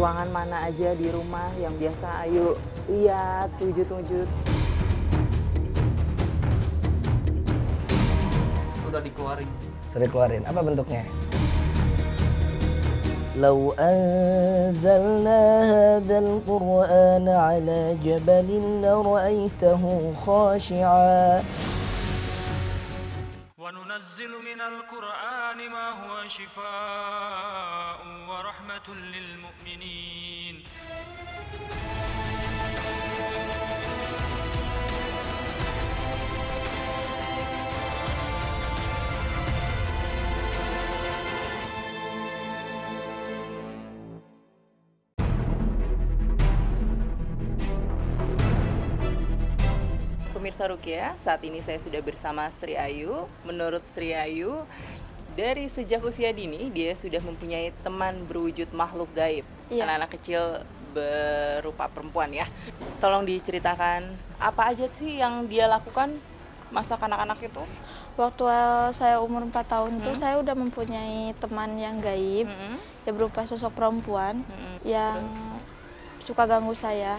ruangan mana aja di rumah yang biasa Ayu lihat, wujud-wujud. Sudah dikeluarin. Sudah dikeluarin. Apa bentuknya? لو أنزلنا هذا القرآن على جبل لرأيته خاشعا وننزل من القرآن ما هو شفاء ورحمة للمؤمنين Pemirsa Rukia, saat ini saya sudah bersama Sri Ayu. Menurut Sri Ayu, dari sejak usia dini dia sudah mempunyai teman berwujud makhluk gaib. Iya. Anak-anak kecil berupa perempuan ya. Tolong diceritakan apa aja sih yang dia lakukan masa kanak-kanak itu? Waktu saya umur 4 tahun itu saya udah mempunyai teman yang gaib, ya berupa sosok perempuan yang suka ganggu saya.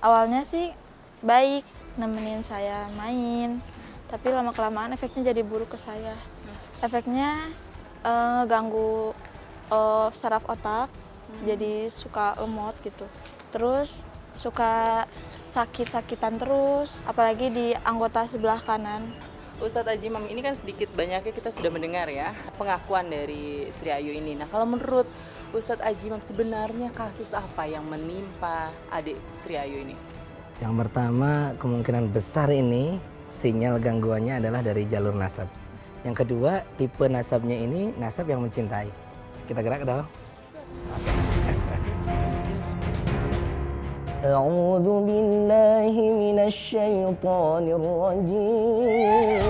Awalnya sih baik, nemenin saya main, tapi lama-kelamaan efeknya jadi buruk ke saya. Efeknya ganggu saraf otak, jadi suka lemot gitu. Terus suka sakit-sakitan terus, apalagi di anggota sebelah kanan. Ustadz Ajimam, ini kan sedikit banyaknya kita sudah mendengar ya pengakuan dari Sri Ayu ini. Nah, kalau menurut Ustadz Ajimam sebenarnya kasus apa yang menimpa adik Sri Ayu ini? Yang pertama, kemungkinan besar ini sinyal gangguannya adalah dari jalur nasab. Yang kedua, tipe nasabnya ini nasab yang mencintai. Kita gerak dong. A'udzu billahi minasy syaithanir rajim.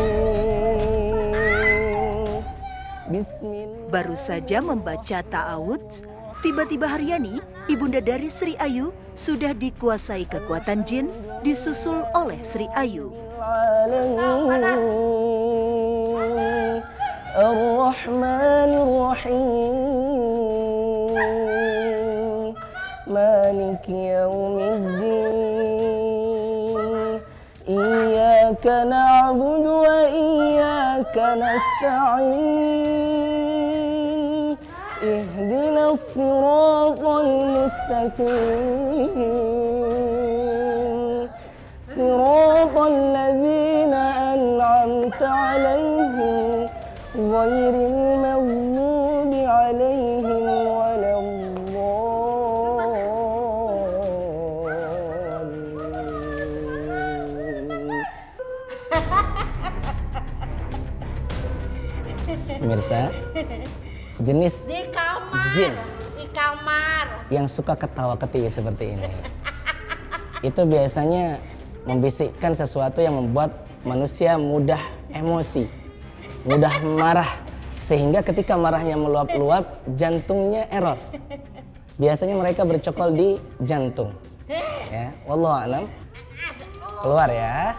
Bismillah. Baru saja membaca ta'awudz, tiba-tiba Haryani, ibunda dari Sri Ayu, sudah dikuasai kekuatan jin, disusul oleh Sri Ayu. Ar-Rahmanir-Rahim, Maliki Yaumiddin, Iyyaka na'budu wa iyyaka nasta'in, Ihdinas siratal mustaqim, siratal ladzina an'amta 'alaihim, ghairil maghdubi 'alaihim waladdallin. Pemirsa, jenis di kamar, jin di kamar yang suka ketawa ketiwi seperti ini itu biasanya membisikkan sesuatu yang membuat manusia mudah emosi, mudah marah, sehingga ketika marahnya meluap-luap jantungnya error. Biasanya mereka bercokol di jantung. Ya, wallahu a'lam. Keluar ya.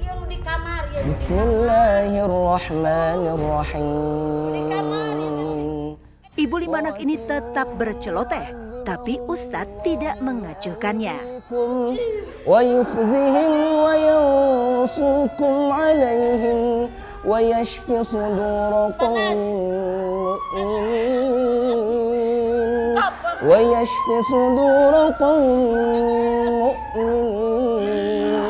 iya lu di kamar ya. Bismillahirrahmanirrahim. Ibu 5 anak ini tetap berceloteh, tapi Ustadz tidak mengacuhkannya. Wa yukhzihim wa yansukum alaihim wa yashfi sudura qaumin mu'minin wa yashfi sudura qaumin mu'minin.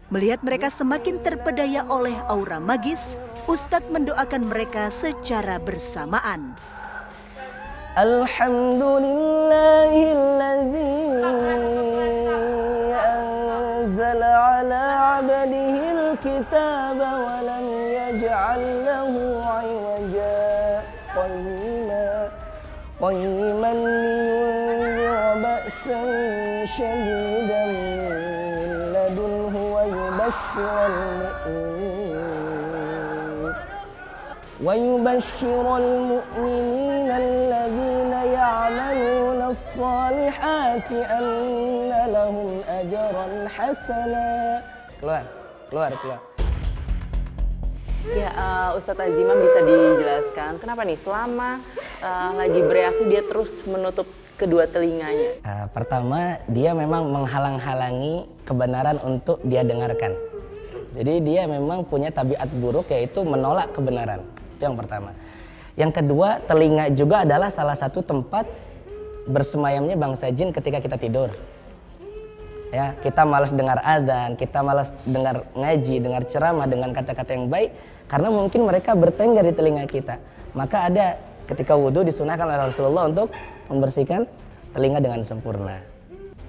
Melihat mereka semakin terpedaya oleh aura magis, Ustadz mendoakan mereka secara bersamaan. Alhamdulillahilladzi anzala ala 'abdihi al-kitaba wa lam yaj'al lahu 'iwaja qayyiman liyunzira ba'san shadidan min ladunhu wa yubashshira al-mu'minina alladhina ya'maluna as-salihati anna lahum ajran hasana. Keluar. Ya, Ustadz Ajimam bisa dijelaskan kenapa nih selama lagi bereaksi dia terus menutup kedua telinganya? Pertama, dia memang menghalang-halangi kebenaran untuk dia dengarkan. Jadi dia memang punya tabiat buruk, yaitu menolak kebenaran. Itu yang pertama. Yang kedua, telinga juga adalah salah satu tempat bersemayamnya bangsa jin ketika kita tidur. Ya, kita malas dengar adzan, kita malas dengar ngaji, dengar ceramah dengan kata-kata yang baik, karena mungkin mereka bertengger di telinga kita. Maka ada ketika wudhu disunahkan oleh Rasulullah untuk membersihkan telinga dengan sempurna.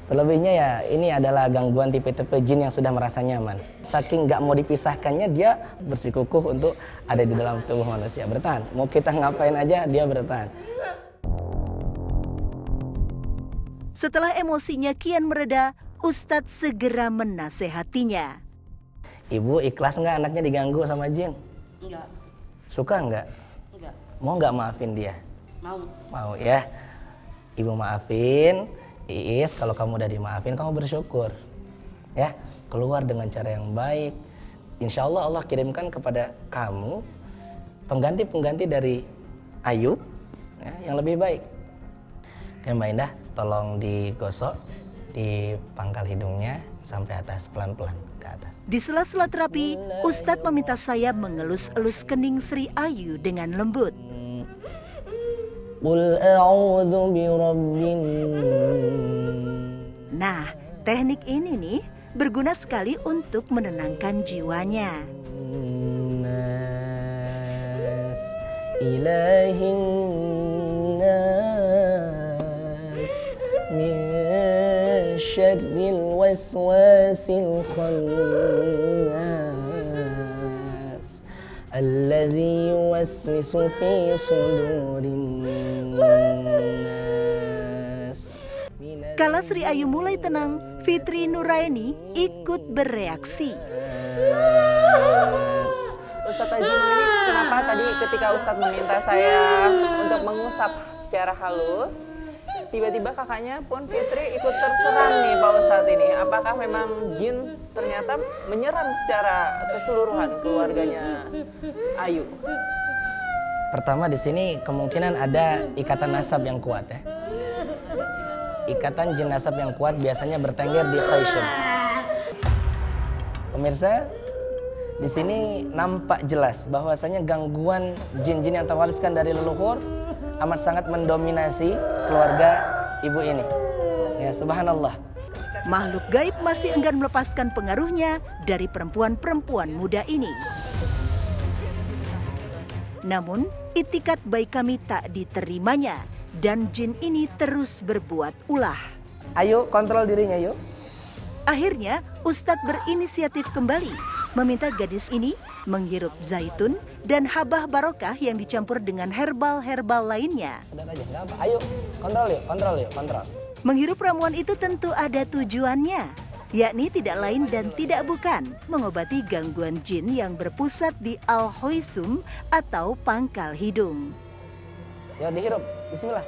Selebihnya ya ini adalah gangguan tipe-tipe jin yang sudah merasa nyaman. Saking nggak mau dipisahkannya, dia bersikukuh untuk ada di dalam tubuh manusia, bertahan. Mau kita ngapain aja dia bertahan. Setelah emosinya kian mereda, Ustadz segera menasehatinya. Ibu ikhlas nggak anaknya diganggu sama jin? Enggak. Suka nggak? Enggak. Mau nggak maafin dia? Mau. Mau ya. Ibu maafin. Iis, kalau kamu udah dimaafin, kamu bersyukur. Ya, keluar dengan cara yang baik. Insya Allah Allah kirimkan kepada kamu pengganti-pengganti dari Ayu ya, yang lebih baik. Oke Mbak Indah, tolong digosok di pangkal hidungnya sampai atas, pelan-pelan ke atas. Di sela-sela terapi, Ustadz meminta saya mengelus-elus kening Sri Ayu dengan lembut. Qul a'udzu birabbin. Nah, teknik ini nih berguna sekali untuk menenangkan jiwanya. Nas, ilahin nas, min syarril waswasil khannas, alladzi yuwaswisu fi sudurin nas. Kala Sri Ayu mulai tenang, Fitri Nuraini ikut bereaksi. Ustadz Haji, ini kenapa tadi ketika Ustadz meminta saya untuk mengusap secara halus, tiba-tiba kakaknya pun Fitri ikut terserang nih Pak Ustadz ini. Apakah memang jin ternyata menyerang secara keseluruhan keluarganya Ayu? Pertama di sini kemungkinan ada ikatan nasab yang kuat ya. Ikatan jin nasab yang kuat biasanya bertengger di khayshum. Pemirsa, di sini nampak jelas bahwasanya gangguan jin-jin yang terwariskan dari leluhur amat sangat mendominasi keluarga ibu ini. Ya, subhanallah. Makhluk gaib masih enggan melepaskan pengaruhnya dari perempuan-perempuan muda ini. Namun, itikat baik kami tak diterimanya dan jin ini terus berbuat ulah. Ayo kontrol dirinya yuk. Akhirnya, Ustadz berinisiatif kembali meminta gadis ini menghirup zaitun dan habah barokah yang dicampur dengan herbal-herbal lainnya. Udah aja, nggak apa. Ayo kontrol yuk, kontrol. Menghirup ramuan itu tentu ada tujuannya, yakni tidak lain dan tidak bukan mengobati gangguan jin yang berpusat di al-hoysum atau pangkal hidung. Ya dihirup, bismillah.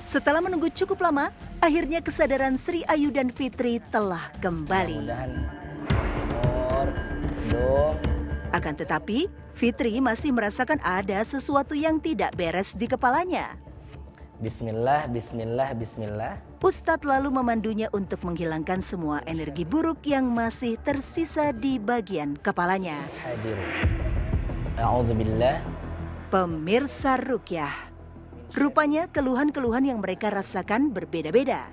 Setelah menunggu cukup lama, akhirnya kesadaran Sri Ayu dan Fitri telah kembali. Mudah-mudahan dong. Akan tetapi, Fitri masih merasakan ada sesuatu yang tidak beres di kepalanya. Bismillah, bismillah, bismillah. Ustadz lalu memandunya untuk menghilangkan semua energi buruk yang masih tersisa di bagian kepalanya. Hadir. A'udzubillah. Pemirsa Rukyah, rupanya keluhan-keluhan yang mereka rasakan berbeda-beda.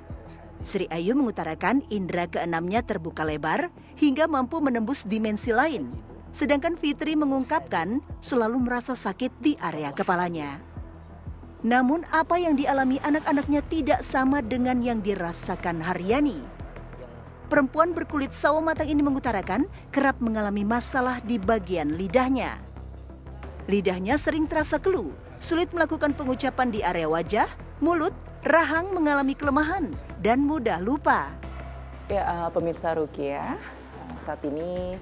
Sri Ayu mengutarakan indera keenamnya terbuka lebar hingga mampu menembus dimensi lain. Sedangkan Fitri mengungkapkan selalu merasa sakit di area kepalanya. Namun apa yang dialami anak-anaknya tidak sama dengan yang dirasakan Haryani. Perempuan berkulit sawo matang ini mengutarakan kerap mengalami masalah di bagian lidahnya. Lidahnya sering terasa keluh, sulit melakukan pengucapan di area wajah, mulut, rahang mengalami kelemahan, dan mudah lupa. Ya, pemirsa Rukyah, saat ini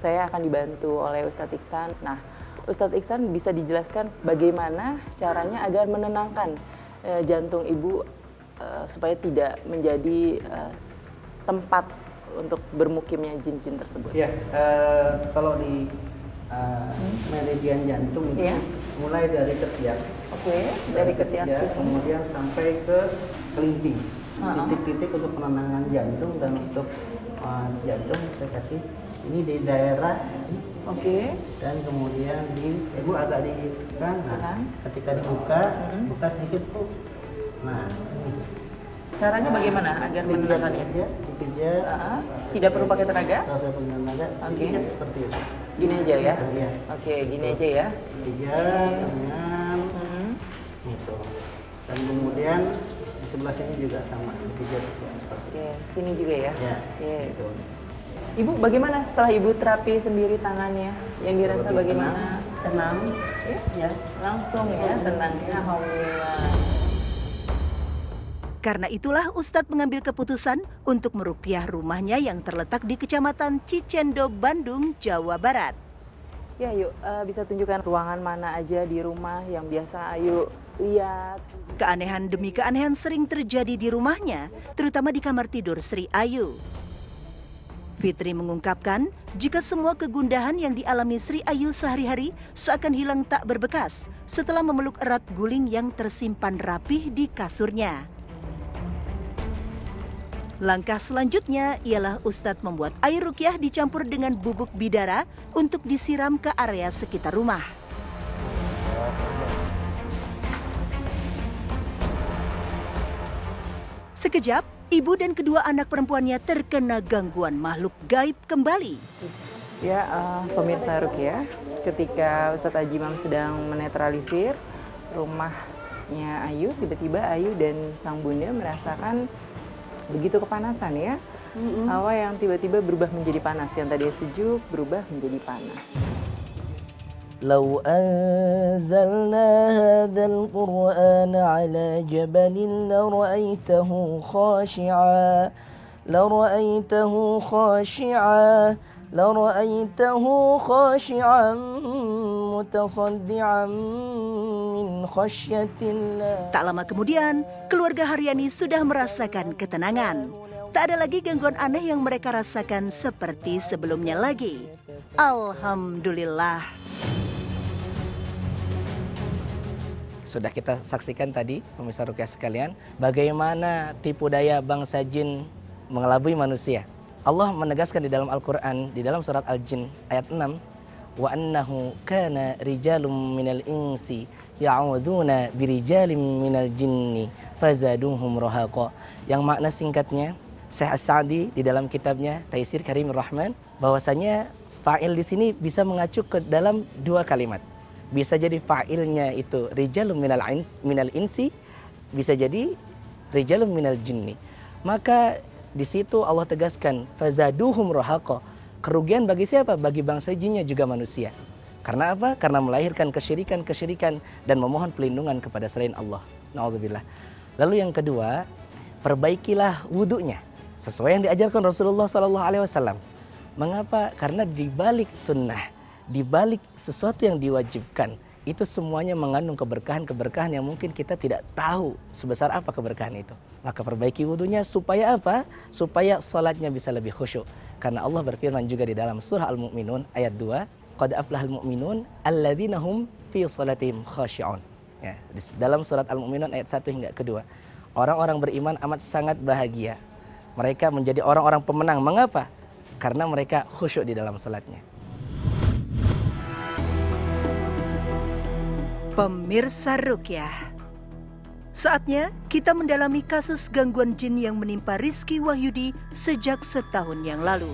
saya akan dibantu oleh Ustadz Iksan. Nah, Ustadz Iksan bisa dijelaskan bagaimana caranya agar menenangkan jantung ibu supaya tidak menjadi tempat untuk bermukimnya jin-jin tersebut. Ya, kalau di meridian jantung itu mulai dari ketiak Oke, dari ketiak ya, sini. kemudian sampai ke kelingking. Titik-titik untuk penenangan jantung dan untuk jantung saya kasih ini di daerah ini. Oke. Dan kemudian ibu agak ditekan. Nah, ketika dibuka, buka sedikit tuh. Nah, ini. Caranya bagaimana agar menenangkannya? Dipijat. Tidak perlu pakai tenaga? Tidak perlu pakai tenaga. Dipijat seperti itu. Gini aja ya? Iya. Oke, gini aja ya. Pijat, tangan, gitu. Dan kemudian di sebelah sini juga sama, dipijat. Oke, sini juga ya? Ya, Oke. gitu. Ibu bagaimana setelah ibu terapi sendiri tangannya? Yang dirasa Lebih bagaimana? tenang. Ya, langsung ya, tenangnya. Alhamdulillah. Karena itulah Ustadz mengambil keputusan untuk meruqyah rumahnya yang terletak di Kecamatan Cicendo, Bandung, Jawa Barat. Ya, yuk bisa tunjukkan ruangan mana aja di rumah yang biasa ayo lihat. Keanehan demi keanehan sering terjadi di rumahnya, terutama di kamar tidur Sri Ayu. Fitri mengungkapkan, jika semua kegundahan yang dialami Sri Ayu sehari-hari seakan hilang tak berbekas setelah memeluk erat guling yang tersimpan rapih di kasurnya. Langkah selanjutnya ialah Ustadz membuat air ruqyah dicampur dengan bubuk bidara untuk disiram ke area sekitar rumah. Sekejap, ibu dan kedua anak perempuannya terkena gangguan makhluk gaib kembali. Ya, pemirsa Ruqyah, ketika Ustadz Haji Imam sedang menetralisir rumahnya Ayu, tiba-tiba Ayu dan sang bunda merasakan begitu kepanasan ya. Hawa yang tiba-tiba berubah menjadi panas, yang tadinya sejuk berubah menjadi panas. لو أنزلنا هذا القرآن على جبل لرأيته خاشعا متصدعا من خشية الله. Tak lama kemudian, keluarga Haryani sudah merasakan ketenangan. Tak ada lagi gangguan aneh yang mereka rasakan seperti sebelumnya lagi. Alhamdulillah. Sudah kita saksikan tadi, pemirsa Ruqyah sekalian, bagaimana tipu daya bangsa jin mengelabui manusia. Allah menegaskan di dalam Al-Quran, di dalam surat Al-Jin ayat 6, wa annahu kana rijalum minal insi ya'uduna birijalim minal jinni fazaduhum rahaqa. Yang makna singkatnya, Syekh As-Sa'di di dalam kitabnya Taisir Karimur Rahman, bahwasanya fa'il di sini bisa mengacu ke dalam dua kalimat. Bisa jadi fa'ilnya itu rijalum minal insi, bisa jadi rijalum minal jinni. Maka di situ Allah tegaskan fazaduhum rahaqa. Kerugian bagi siapa? Bagi bangsa jinnya juga manusia. Karena apa? Karena melahirkan kesyirikan dan memohon pelindungan kepada selain Allah. Na'udzubillah. Lalu yang kedua, perbaikilah wudunya sesuai yang diajarkan Rasulullah SAW. Mengapa? Karena di balik sunnah, di balik sesuatu yang diwajibkan, itu semuanya mengandung keberkahan-keberkahan yang mungkin kita tidak tahu sebesar apa keberkahan itu. Maka perbaiki wudunya supaya apa? Supaya salatnya bisa lebih khusyuk. Karena Allah berfirman juga di dalam surah Al-Mu'minun ayat 2, qad aflahal mu'minun alladzina hum fi salatihim khashi'un. Ya, di dalam surat Al-Mu'minun ayat 1 hingga kedua. Orang-orang beriman amat sangat bahagia. Mereka menjadi orang-orang pemenang. Mengapa? Karena mereka khusyuk di dalam salatnya. Pemirsa Ruqyah, saatnya kita mendalami kasus gangguan jin yang menimpa Rizky Wahyudi sejak setahun yang lalu.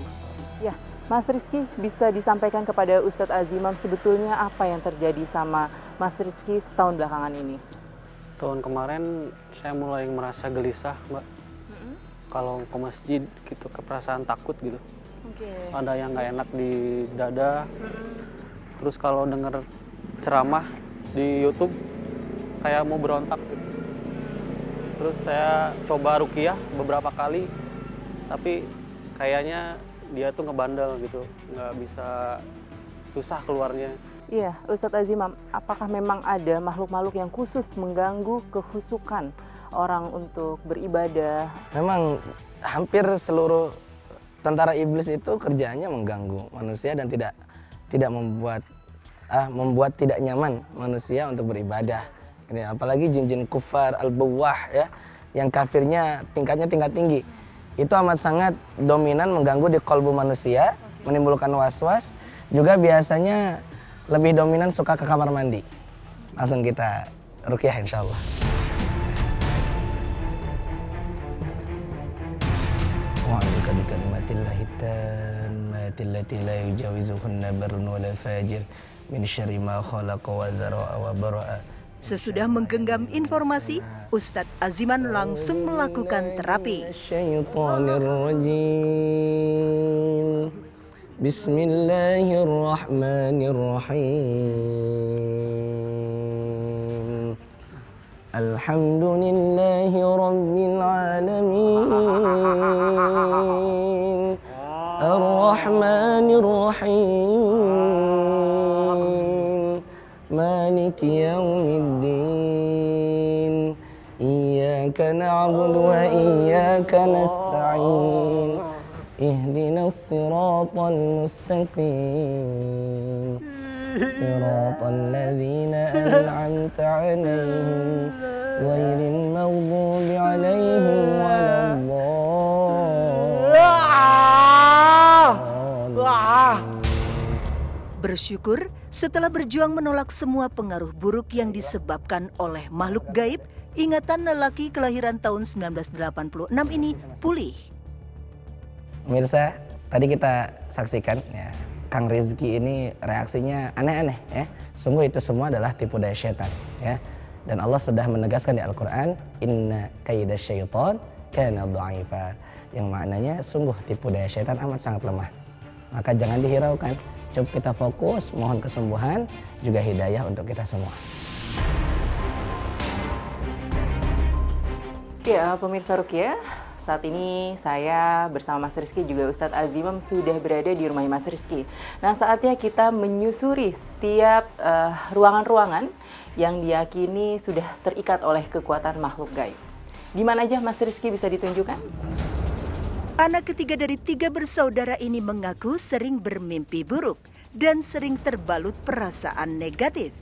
Ya, Mas Rizky, bisa disampaikan kepada Ustadz Azimam sebetulnya apa yang terjadi sama Mas Rizky setahun belakangan ini? Tahun kemarin saya mulai merasa gelisah, Mbak. Kalau ke masjid gitu, keperasaan takut gitu. Ada yang nggak enak di dada. Terus kalau dengar ceramah di YouTube kayak mau berontak gitu. Terus saya coba ruqyah beberapa kali, tapi kayaknya dia tuh ngebandel gitu, nggak bisa, susah keluarnya. Iya, Ustadz Azimam, apakah memang ada makhluk-makhluk yang khusus mengganggu kehusukan orang untuk beribadah? Memang hampir seluruh tentara iblis itu kerjaannya mengganggu manusia dan tidak membuat tidak nyaman manusia untuk beribadah. Ini apalagi jin-jin kufar al-bawah ya, yang kafirnya tingkatnya tingkat tinggi. Itu amat sangat dominan mengganggu di kolbu manusia, menimbulkan was-was. Juga biasanya lebih dominan suka ke kamar mandi. Langsung kita ruqyah insyaallah. Wa'alika bi kalimatillahi tammati allati la yujawizuhunna barrun wala fajir min syarri ma khalaqa wa dzara'a wa bara'a. Sesudah menggenggam informasi, Ustadz Aziman langsung melakukan terapi. Bismillahirrahmanirrahim. Alhamdulillahi rabbil alamin. Ar-Rahmanir-Rahim. Maliki yaumiddin. Iyyaka na'budu wa iyyaka nasta'in. Ihdinas siratal mustaqim. Siratal ladzina an'amta 'alaihim ghairil maghdubi 'alaihim waladdallin. Bersyukur setelah berjuang menolak semua pengaruh buruk yang disebabkan oleh makhluk gaib, ingatan lelaki kelahiran tahun 1986 ini pulih. Pemirsa, tadi kita saksikan ya, Kang Rizky ini reaksinya aneh-aneh ya. Sungguh itu semua adalah tipu daya syaitan ya. Dan Allah sudah menegaskan di Al-Quran, inna kaida syaitan kana dha'ifa. Yang maknanya sungguh tipu daya syaitan amat sangat lemah. Maka jangan dihiraukan. Coba kita fokus, mohon kesembuhan, juga hidayah untuk kita semua. Ya, pemirsa Ruqyah, saat ini saya bersama Mas Rizky juga Ustadz Azimam sudah berada di rumah Mas Rizky. Nah, saatnya kita menyusuri setiap ruangan-ruangan yang diyakini sudah terikat oleh kekuatan makhluk gaib. Di mana aja Mas Rizky bisa ditunjukkan? Anak ketiga dari 3 bersaudara ini mengaku sering bermimpi buruk dan sering terbalut perasaan negatif.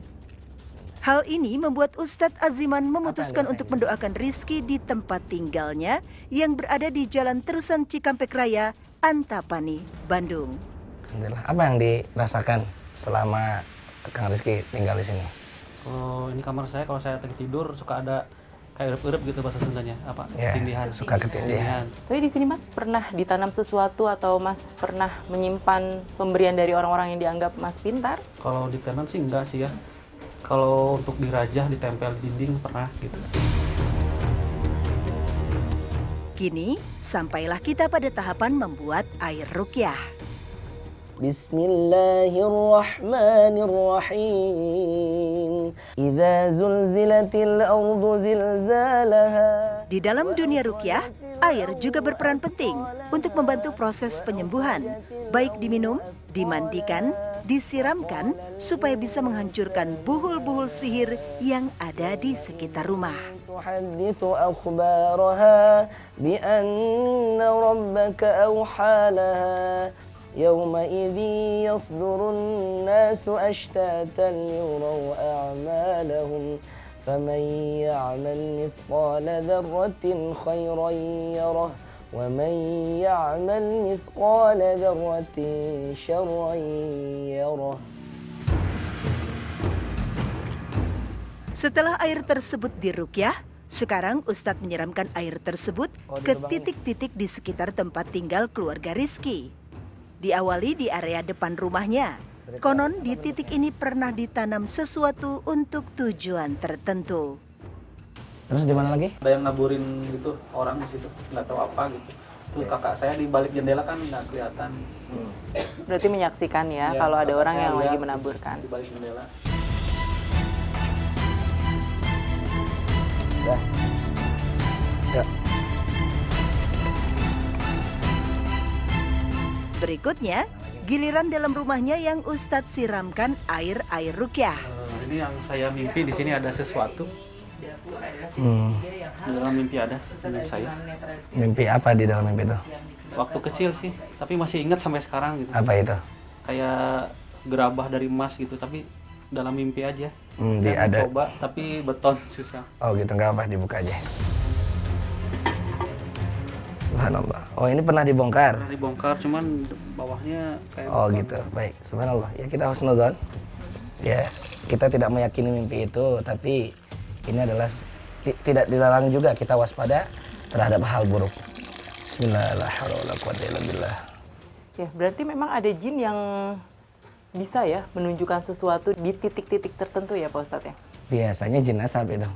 Hal ini membuat Ustadz Aziman memutuskan untuk mendoakan Rizky di tempat tinggalnya yang berada di Jalan Terusan Cikampek Raya, Antapani, Bandung. Alhamdulillah. Apa yang dirasakan selama Kang Rizky tinggal di sini? Kalau ini kamar saya, kalau saya tidur suka ada kayak urep-urep gitu bahasa Sundanya, apa? Ya, ketindihan. suka ketindihan. Tapi di sini Mas pernah ditanam sesuatu atau Mas pernah menyimpan pemberian dari orang-orang yang dianggap Mas pintar? Kalau ditanam sih enggak sih ya. Kalau untuk dirajah, ditempel dinding pernah gitu. Kini, sampailah kita pada tahapan membuat air ruqyah. Bismillahirrahmanirrahim. Idza zulzilatil ardu zilzalaha. Di dalam dunia ruqyah, air juga berperan penting untuk membantu proses penyembuhan, baik diminum, dimandikan, disiramkan, supaya bisa menghancurkan buhul-buhul sihir yang ada di sekitar rumah. Tuhaddithu akhbaraha bi anna rabbaka awhalaha. يومئذ يصدر الناس أشتاتا ليروا أعمالهم فمن يعمل مثقال ذرة خيرا يره ومن يعمل مثقال ذرة شرا يره. Setelah air tersebut diruqyah, sekarang Ustadz menyiramkan air tersebut ke titik-titik di sekitar tempat tinggal keluarga Rizky. Diawali di area depan rumahnya. Konon di titik ini pernah ditanam sesuatu untuk tujuan tertentu. Terus di mana lagi? Ada yang naburin gitu orang di situ, nggak tahu apa gitu. Terus kakak saya di balik jendela kan nggak kelihatan. Berarti menyaksikan ya, kalau ada orang yang lagi menaburkan. Di balik jendela. Ya. Ya. Berikutnya, giliran dalam rumahnya yang Ustadz siramkan air ruqyah. Ini yang saya mimpi, di sini ada sesuatu. Di dalam mimpi ada saya. Mimpi apa di dalam mimpi itu? Waktu kecil sih, tapi masih ingat sampai sekarang gitu. Apa itu? Kayak gerabah dari emas gitu, tapi dalam mimpi aja. Saya Saya coba tapi beton susah. Oh gitu, nggak apa, dibuka aja. Subhanallah. Oh ini pernah dibongkar? Pernah dibongkar, cuman bawahnya kayak Oh beton. gitu, baik. Subhanallah. Ya kita husnudzon. Ya kita tidak meyakini mimpi itu, tapi ini adalah tidak dilarang juga kita waspada terhadap hal buruk. Bismillahirrahmanirrahim. Ya, berarti memang ada jin yang bisa ya menunjukkan sesuatu di titik-titik tertentu ya Pak Ustadz ya? Biasanya jin nasab itu,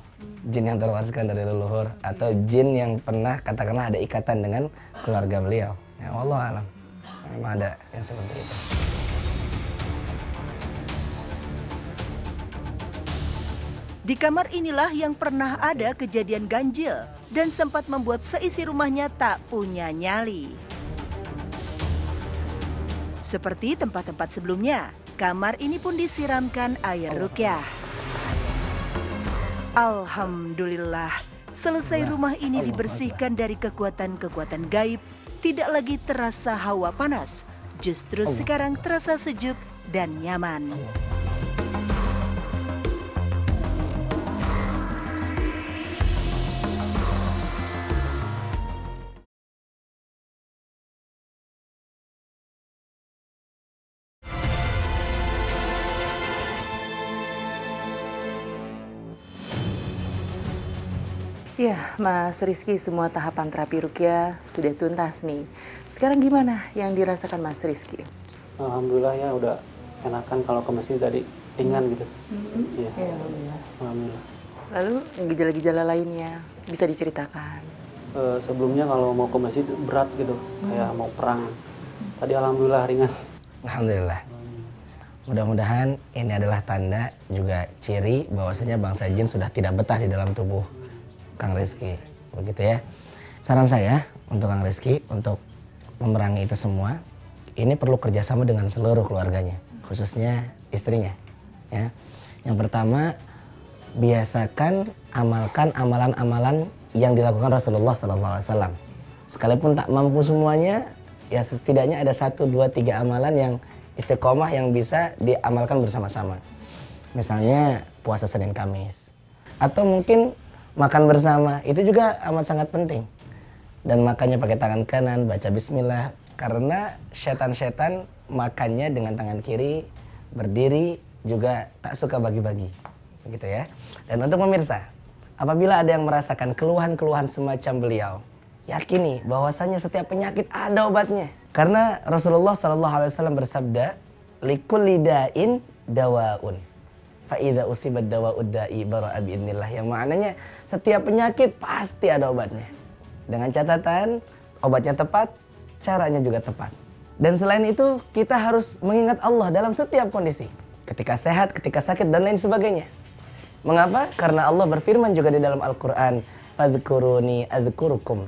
jin yang terwariskan dari leluhur, atau jin yang pernah katakanlah ada ikatan dengan keluarga beliau. Ya Allah alam, memang ada yang seperti itu. Di kamar inilah yang pernah ada kejadian ganjil dan sempat membuat seisi rumahnya tak punya nyali. Seperti tempat-tempat sebelumnya, kamar ini pun disiramkan air ruqyah. Alhamdulillah, selesai rumah ini dibersihkan dari kekuatan-kekuatan gaib, tidak lagi terasa hawa panas, justru sekarang terasa sejuk dan nyaman. Ya, Mas Rizky, semua tahapan terapi ruqyah sudah tuntas nih. Sekarang gimana yang dirasakan Mas Rizky? Alhamdulillah ya udah enakan, kalau ke masjid tadi ringan gitu. Iya. Ya, alhamdulillah. Alhamdulillah. Lalu gejala-gejala lainnya bisa diceritakan? Sebelumnya kalau mau ke masjid berat gitu, kayak mau perang. Tadi alhamdulillah ringan. Alhamdulillah. Mudah-mudahan ini adalah tanda juga ciri bahwasanya bangsa jin sudah tidak betah di dalam tubuh Kang Rizky, begitu ya. Saran saya untuk Kang Rizky untuk memerangi itu semua, ini perlu kerjasama dengan seluruh keluarganya, khususnya istrinya. Ya. Yang pertama, biasakan amalkan amalan-amalan yang dilakukan Rasulullah SAW. Sekalipun tak mampu semuanya, ya setidaknya ada 1, 2, 3 amalan yang istiqomah yang bisa diamalkan bersama-sama. Misalnya puasa Senin Kamis, atau mungkin makan bersama, itu juga amat sangat penting. Dan makannya pakai tangan kanan, baca bismillah. Karena setan-setan makannya dengan tangan kiri, berdiri, juga tak suka bagi-bagi. Begitu ya. Dan untuk pemirsa, apabila ada yang merasakan keluhan-keluhan semacam beliau, yakini bahwasanya setiap penyakit ada obatnya. Karena Rasulullah SAW bersabda, likulli da'in dawaun. Fa'idha usibat dawa'ud da'i bara'a bi'idnillah. Yang maknanya setiap penyakit pasti ada obatnya. Dengan catatan obatnya tepat, caranya juga tepat. Dan selain itu kita harus mengingat Allah dalam setiap kondisi. Ketika sehat, ketika sakit dan lain sebagainya. Mengapa? Karena Allah berfirman juga di dalam Al-Quran, fadhkuruni adzkurukum.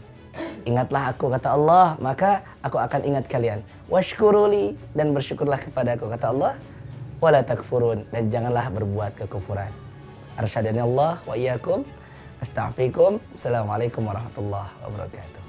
Ingatlah aku, kata Allah, maka aku akan ingat kalian. Washkuruli, dan bersyukurlah kepada aku, kata Allah. Wala takfurun, dan janganlah berbuat kekufuran. Arsyadani Allah wa iyyakum. Astaghfirukum. Assalamualaikum warahmatullahi wabarakatuh.